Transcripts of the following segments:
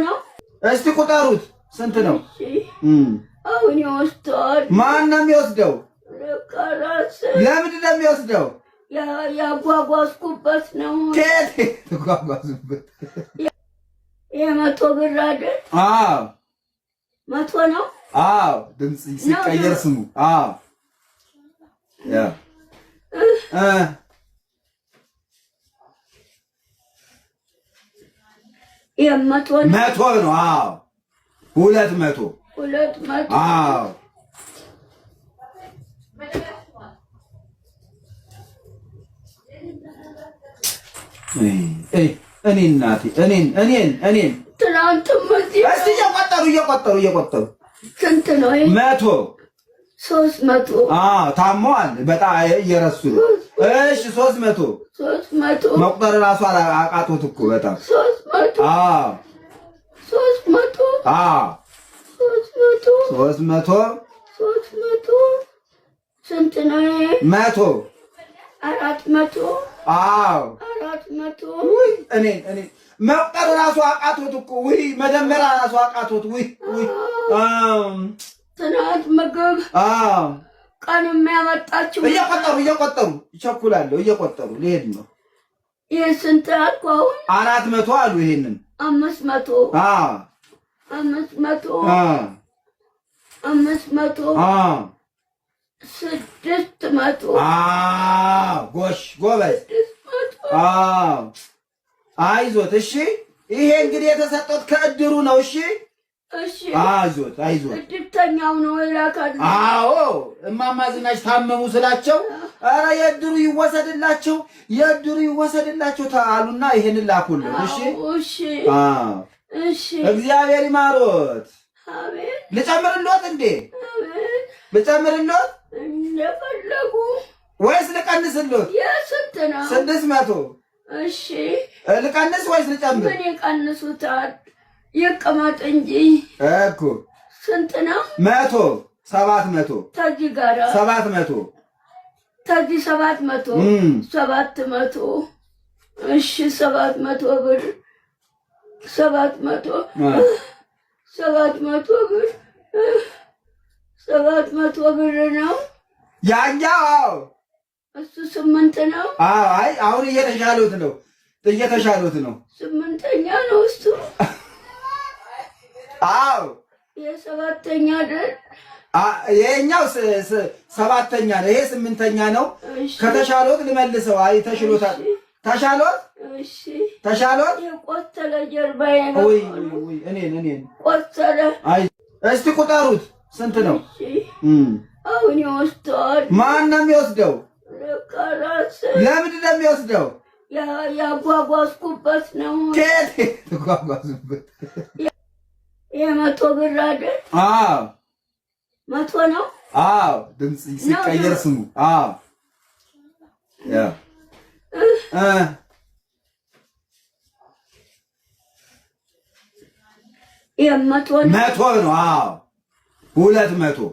ነው። እስቲ ቁጠሩት ስንት ነው? አሁን ይወስደዋል። ማን ነው የሚወስደው? ለምንድን ነው የሚወስደው? ያጓጓዝኩበት ነው። ከየት ተጓጓዝኩበት? የመቶ ብር አይደል? አዎ መቶ ነው። አዎ ድምጽ ሲቀየር ስሙ። አዎ ያ የመቶ ነው። መቶ ነው። አዎ 200 አዎ እኔ እናቴ እኔን ትናንትም እስቲ እየቆጠሩ ስንት ነው? 100 300 ታሟል። በጣም እየረሱ ነው። እሺ 300 መቁጠር ራሱ አቃቶት እኮ በጣም 300 ስንት ነው? 100 400 400 እኔ መቁጠር ራሱ አቃቶት እኮ መደመር ራሱ አቃቶት ትናንት ምግብ ቀን የሚያመጣችው እየቆጠሩ ይቸኩላለሁ። እየቆጠሩ ሊሄድ ነው። ይህ ስንት አልኩ? አሁን 400 አሉ። ይሄንን 500 600 ጎሽ ጎበዝ። አይዞት። እሺ ይሄ እንግዲህ የተሰጠት ከእድሩ ነው። እሺ አይዞት እድርተኛው ነው ይላካል። አዎ እማማ ዝናሽ ታመሙ ስላቸው ኧረ የእድሩ ይወሰድላቸው ታሉና ይሄንን ላኩልን። እሺ እግዚአብሔር ይማሮት። አሜን። ልጨምርልዎት እንዴ? አሜን። ልጨምርልዎት እንደፈለጉ ወይስ ልቀንስልዎት? የስንት ነው? 600 እሺ ልቀንስ ወይስ ልጨምር? ምን ይቀንሱታል? ይቀመጥ እንጂ እኮ ስንት ነው? 100 700 ተዚህ ጋራ 700 ተዚህ 700 እሺ 700 ብር 700 ብር ነው ያኛው። እሱ 8 ነው። አይ አሁን እየተሻሉት ነው። 8ኛ ነው እሱ። የሰባተኛ አይደል? የኛው 7ኛ ነው። ይሄ 8ኛ ነው። ከተሻሎት ልመልሰው። አይ ተሽሎታል። ተሻሎት የቆሰለ ጀርባዬ ነው። እኔን ቆሰለ። አይ እስቲ ቁጠሩት ስንት ነው? አሁን ይወስደዋል። ማን ነው የሚወስደው? ለምንድን ነው የሚወስደው? ያጓጓዝኩበት ነው። ከየት ተጓጓዝኩበት? የመቶ ብር አይደል? መቶ ነው። ድምጽ ሲቀየር ስሙ። ያ የመቶ ነው። 100 ነው። 200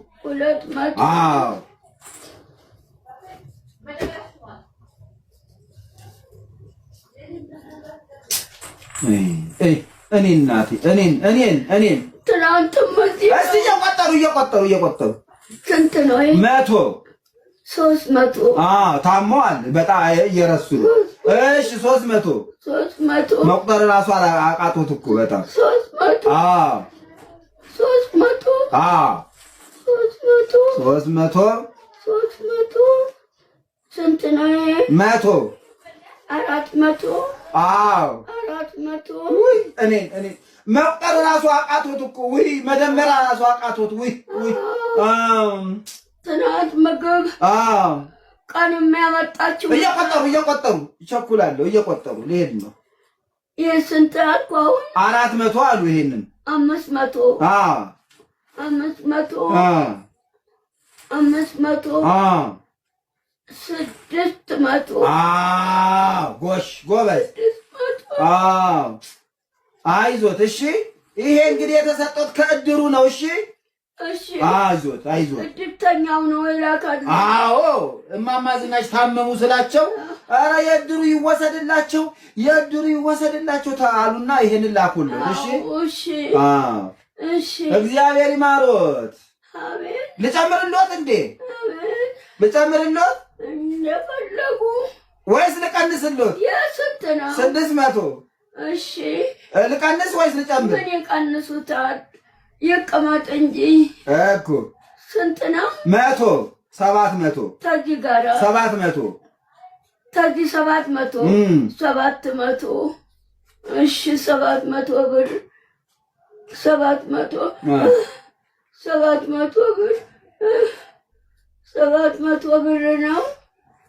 እኔ እናቴ እኔን ትናንትም እስቲ እየቆጠሩ ስንት ነው? 100 300 ታሟል። በጣም እየረሱ ነው። እሺ 300 መቁጠር ራሱ አቃቶት እኮ በጣም 300 ስንት ነው? 100 400 እኔ መቁጠር ራሱ አቃቶት እኮ መደመር ራሱ አቃቶት ትናንት ምግብ ቀን የሚያመጣችው እየቆጠሩ ይቸኩላለሁ። እየቆጠሩ ሊሄድ ነው። ይህ ስንት አልኩ? አሁን 400 አሉ። ይሄንን 500 600 ጎሽ ጎበዝ። አይዞት። እሺ ይሄ እንግዲህ የተሰጠት ከእድሩ ነው። እሺ አይዞት እድርተኛው ነው ይላካል። አዎ እማማ ዝናሽ ታመሙ ስላቸው ኧረ የእድሩ ይወሰድላቸው የእድሩ ይወሰድላቸው ታሉና ይሄንን ላኩልን። እሺ እሺ እሺ። እግዚአብሔር ይማሮት። አሜን። ልጨምርልዎት እንዴ? አሜን። ልጨምርልዎት እንደፈለጉ ወይስ ልቀንስልዎት? የስንት ነው? 600። እሺ ልቀንስ ወይስ ልጨምር? ምን ይቀንሱታል? ይቀመጥ እንጂ እኮ። ስንት ነው? 100 700 ተዚህ ጋራ 700 ተዚህ 700 700 እሺ 700 ብር 700 700 ብር 700 ብር ነው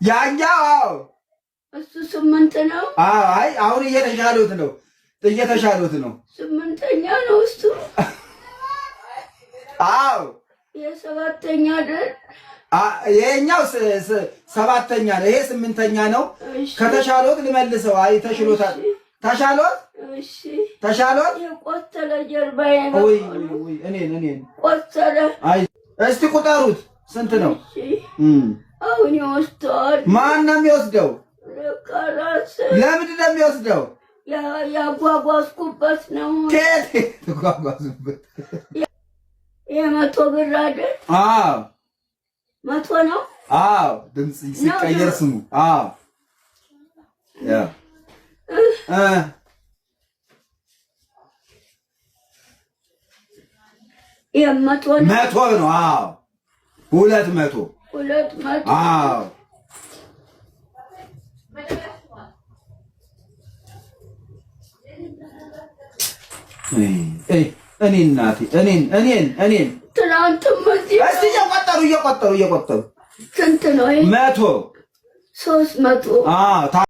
ያኛው። እሱ 8 ነው። አይ አሁን እየተሻሉት ነው እየተሻሉት ነው። 8ኛ ነው እሱ። አዎ የሰባተኛ አይደል? የኛው 7ኛ ነው። ይሄ 8ኛ ነው። ከተሻሎት ልመልሰው። አይ ተሽሎታል። ተሻሎት? እሺ ተሻሎት? የቆሰለ ጀርባዬ ነው። ወይ ወይ እኔን ቆሰለ። አይ እስቲ ቁጠሩት ስንት ነው? አሁን ይወስደዋል። ማን ነው የሚወስደው? ለካራስ ለምንድን ነው የሚወስደው? ያጓጓዝኩበት ነው። ከየት ተጓጓዝኩበት? 100 ብር አይደል? አዎ 100 ነው። አዎ ድምጽ ሲቀየር ስሙ። አዎ ያ የመቶ ነው። 100 ነው። አዎ 200 አዎ እኔ እናቴ እኔን ትናንትም እስቲ እየቆጠሩ ስንት ነው? 100 300